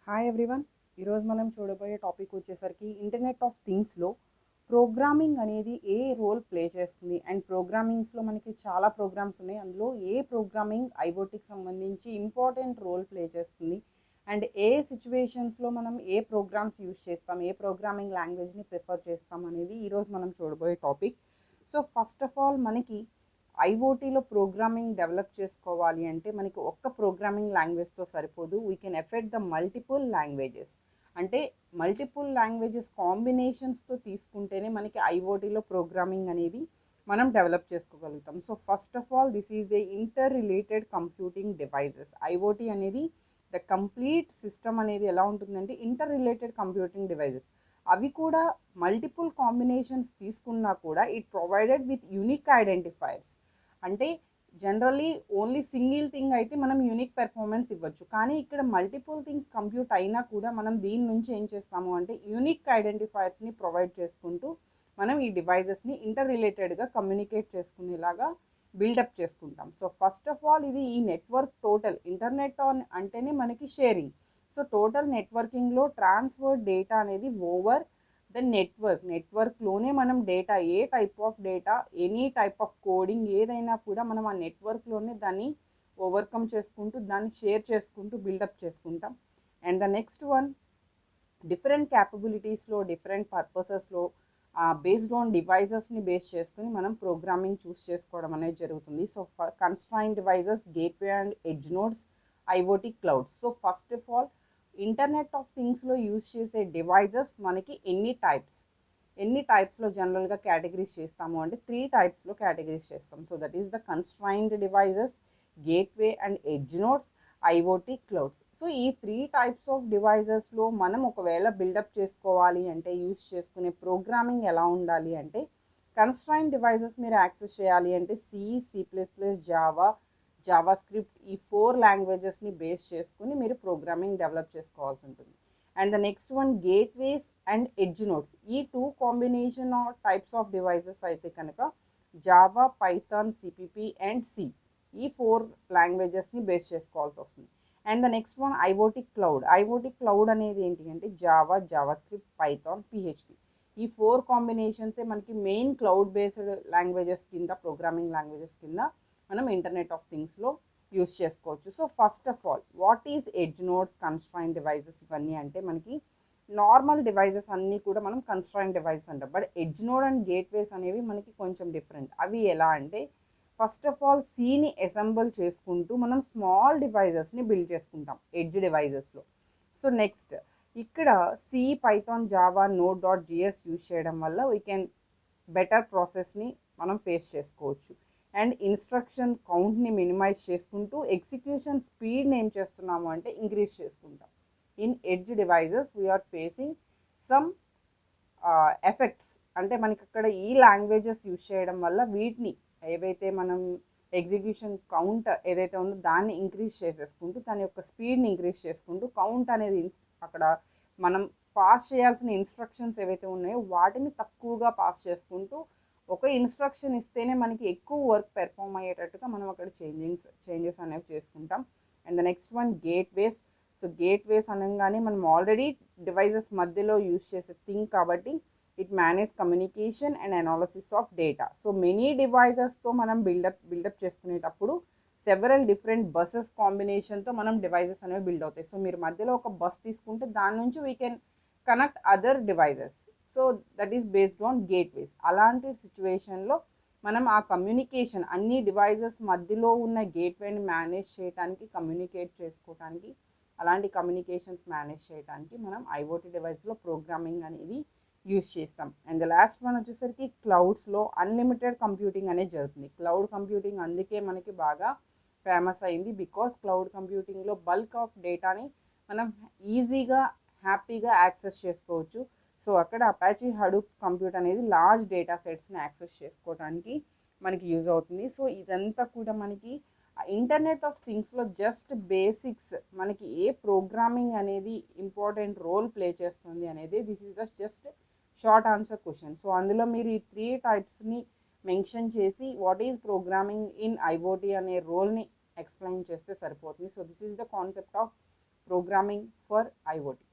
Hi everyone. ఈరోజు మనం చూడబోయే టాపిక్ వచ్చేసరికి ఇంటర్నెట్ ఆఫ్ థింగ్స్లో ప్రోగ్రామింగ్ అనేది ఏ రోల్ ప్లే చేస్తుంది అండ్ ప్రోగ్రామింగ్స్లో మనకి చాలా ప్రోగ్రామ్స్ ఉన్నాయి. అందులో ఏ ప్రోగ్రామింగ్ ఐఓటీకి సంబంధించి ఇంపార్టెంట్ రోల్ ప్లే చేస్తుంది అండ్ ఏ సిచ్యువేషన్స్లో మనం ఏ ప్రోగ్రామ్స్ యూస్ చేస్తాం, ఏ ప్రోగ్రామింగ్ లాంగ్వేజ్ని ప్రిఫర్ చేస్తాం అనేది ఈరోజు మనం చూడబోయే topic. So first of all మనకి ఐఓటీలో ప్రోగ్రామింగ్ డెవలప్ చేసుకోవాలి అంటే మనకి ఒక్క ప్రోగ్రామింగ్ లాంగ్వేజ్తో సరిపోదు. We can effect the multiple languages. అంటే మల్టిపుల్ లాంగ్వేజెస్ కాంబినేషన్స్తో తీసుకుంటేనే మనకి ఐఓటీలో ప్రోగ్రామింగ్ అనేది మనం డెవలప్ చేసుకోగలుగుతాం. So first of all this is a interrelated computing devices. IoT అనేది ద కంప్లీట్ సిస్టమ్ అనేది ఎలా ఉంటుందంటే ఇంటర్ రిలేటెడ్ కంప్యూటింగ్ డివైజెస్. అవి కూడా మల్టిపుల్ కాంబినేషన్స్ తీసుకున్నా కూడా it provided with unique identifiers. అంటే జనరల్లీ ఓన్లీ సింగిల్ థింగ్ అయితే మనం యూనిక్ పెర్ఫార్మెన్స్ ఇవ్వచ్చు, కానీ ఇక్కడ మల్టిపుల్ థింగ్స్ కంప్యూట్ అయినా కూడా మనం దీని నుంచి ఏం చేస్తాము అంటే యూనిక్ ఐడెంటిఫైర్స్ని ప్రొవైడ్ చేసుకుంటూ మనం ఈ డివైజెస్ని ఇంటర్ రిలేటెడ్గా కమ్యూనికేట్ చేసుకునేలాగా బిల్డప్ చేసుకుంటాం. సో ఫస్ట్ ఆఫ్ ఆల్ ఇది ఈ నెట్వర్క్ టోటల్ ఇంటర్నెట్ అంటేనే మనకి షేరింగ్. సో టోటల్ నెట్వర్కింగ్లో ట్రాన్స్ఫర్ డేటా అనేది ఓవర్ ద నెట్వర్క్లోనే మనం డేటా, ఏ type of data, any type of coding ఏదైనా కూడా మనం ఆ నెట్వర్క్లోనే దాన్ని ఓవర్కమ్ చేసుకుంటూ దాన్ని షేర్ చేసుకుంటూ బిల్డప్ చేసుకుంటాం. And the next one, different క్యాపబిలిటీస్లో డిఫరెంట్ పర్పసెస్లో బేస్డ్ ఆన్ డివైజెస్ని బేస్ చేసుకుని మనం ప్రోగ్రామింగ్ చూస్ చేసుకోవడం అనేది జరుగుతుంది. So constrained devices, gateway and edge nodes, IoT clouds. So first of all internet of థింగ్స్లో యూజ్ చేసే డివైజెస్ మనకి ఎన్ని టైప్స్లో జనరల్గా కేటగిరీస్ చేస్తాము అంటే 3 టైప్స్లో కేటగిరీస్ చేస్తాం. So that is the constrained devices, gateway and edge nodes, IoT clouds. So ఈ 3 టైప్స్ ఆఫ్ డివైజెస్లో మనం ఒకవేళ బిల్డప్ చేసుకోవాలి అంటే యూజ్ చేసుకునే ప్రోగ్రామింగ్ ఎలా ఉండాలి అంటే, కన్స్ట్రైన్ డివైజెస్ మీరు యాక్సెస్ చేయాలి అంటే C++, జావా స్క్రిప్ట్, ఈ 4 లాంగ్వేజెస్ని బేస్ చేసుకుని మీరు ప్రోగ్రామింగ్ డెవలప్ చేసుకోవాల్సి ఉంటుంది. And the next one, gateways and edge nodes. ఈ 2 combination of types of devices అయితే కనుక Java, Python, CPP and C, ఈ 4 లాంగ్వేజెస్ని బేస్ చేసుకోవాల్సి వస్తుంది. And the next one, IoT cloud అనేది ఏంటి అంటే జావా స్క్రిప్ట్, పైథాన్, పిహెచ్పి, ఈ 4 కాంబినేషన్సే మనకి మెయిన్ క్లౌడ్ బేస్డ్ లాంగ్వేజెస్ కింద, ప్రోగ్రామింగ్ లాంగ్వేజెస్ కింద మనం ఇంటర్నెట్ ఆఫ్ థింగ్స్లో యూస్ చేసుకోవచ్చు. So first of all what is edge nodes, constraint devices ఇవన్నీ అంటే మనకి నార్మల్ డివైజెస్ అన్నీ కూడా మనం కన్స్ట్రైన్ డివైజెస్ అంటాం. But edge node and gateways అనేవి మనకి కొంచెం డిఫరెంట్. అవి ఎలా అంటే ఫస్ట్ ఆఫ్ ఆల్ సిని అసెంబుల్ చేసుకుంటూ మనం స్మాల్ డివైజెస్ని బిల్డ్ చేసుకుంటాం ఎడ్జ్ డివైజెస్లో. సో నెక్స్ట్ ఇక్కడ C, Python, Java, node.js use చేయడం వల్ల వీ కెన్ బెటర్ ప్రాసెస్ని మనం ఫేస్ చేసుకోవచ్చు. అండ్ ఇన్స్ట్రక్షన్ కౌంట్ని మినిమైజ్ చేసుకుంటూ ఎగ్జిక్యూషన్ స్పీడ్ని ఏం చేస్తున్నాము అంటే ఇంక్రీజ్ చేసుకుంటాం. In edge devices we are facing some effects. అంటే మనకి అక్కడ ఈ లాంగ్వేజెస్ యూజ్ చేయడం వల్ల వీటిని ఏవైతే మనం ఎగ్జిక్యూషన్ కౌంట్ ఏదైతే ఉందో దాన్ని ఇంక్రీజ్ చేసేసుకుంటూ దాని యొక్క స్పీడ్ని ఇంక్రీజ్ చేసుకుంటూ కౌంట్ అనేది అక్కడ మనం పాస్ చేయాల్సిన ఇన్స్ట్రక్షన్స్ ఏవైతే ఉన్నాయో వాటిని తక్కువగా పాస్ చేసుకుంటూ ఒక ఇన్స్ట్రక్షన్ ఇస్తేనే మనకి ఎక్కువ వర్క్ పెర్ఫామ్ అయ్యేటట్టుగా మనం అక్కడ చేంజెస్ అనేవి చేసుకుంటాం. And the next one, gateways. So gateways అనగానే మనం ఆల్రెడీ డివైజెస్ మధ్యలో యూజ్ చేసే థింగ్ కాబట్టి it manage communication and analysis of data. So many డివైజెస్తో మనం బిల్డప్ చేసుకునేటప్పుడు సెవెరల్ డిఫరెంట్ బస్సెస్ కాంబినేషన్తో మనం డివైజెస్ అనేవి బిల్డ్ అవుతాయి. సో మీరు మధ్యలో ఒక బస్ తీసుకుంటే దాని నుంచి we can connect other devices. So that is based on gateways. అలాంటి సిచ్యువేషన్లో మనం ఆ కమ్యూనికేషన్ అన్ని డివైజెస్ మధ్యలో ఉన్న గేట్వేని మేనేజ్ చేయడానికి, కమ్యూనికేట్ చేసుకోవడానికి, అలాంటి కమ్యూనికేషన్స్ మేనేజ్ చేయడానికి మనం ఐఓటీ డివైస్లో ప్రోగ్రామింగ్ అనేది యూస్ చేస్తాం. అండ్ ద లాస్ట్ వన్ వచ్చేసరికి క్లౌడ్స్లో అన్లిమిటెడ్ కంప్యూటింగ్ అనేది జరుగుతుంది. క్లౌడ్ కంప్యూటింగ్ అందుకే మనకి బాగా ఫేమస్ అయింది, బికాస్ క్లౌడ్ కంప్యూటింగ్లో బల్క్ ఆఫ్ డేటాని మనం ఈజీగా హ్యాపీగా యాక్సెస్ చేసుకోవచ్చు. సో అక్కడ అపాచీ హడూప్ కంప్యూట్ అనేది లార్జ్ డేటా సెట్స్ని యాక్సెస్ చేసుకోవడానికి మనకి యూజ్ అవుతుంది. సో ఇదంతా కూడా మనకి ఇంటర్నెట్ ఆఫ్ థింగ్స్లో జస్ట్ బేసిక్స్, మనకి ఏ ప్రోగ్రామింగ్ అనేది ఇంపార్టెంట్ రోల్ ప్లే చేస్తుంది అనేది this is the just short answer question. So అందులో మీరు ఈ 3 టైప్స్ని మెన్షన్ చేసి what is programming in IoT అనే రోల్ని ఎక్స్ప్లెయిన్ చేస్తే సరిపోతుంది. So this is the concept of programming for IoT.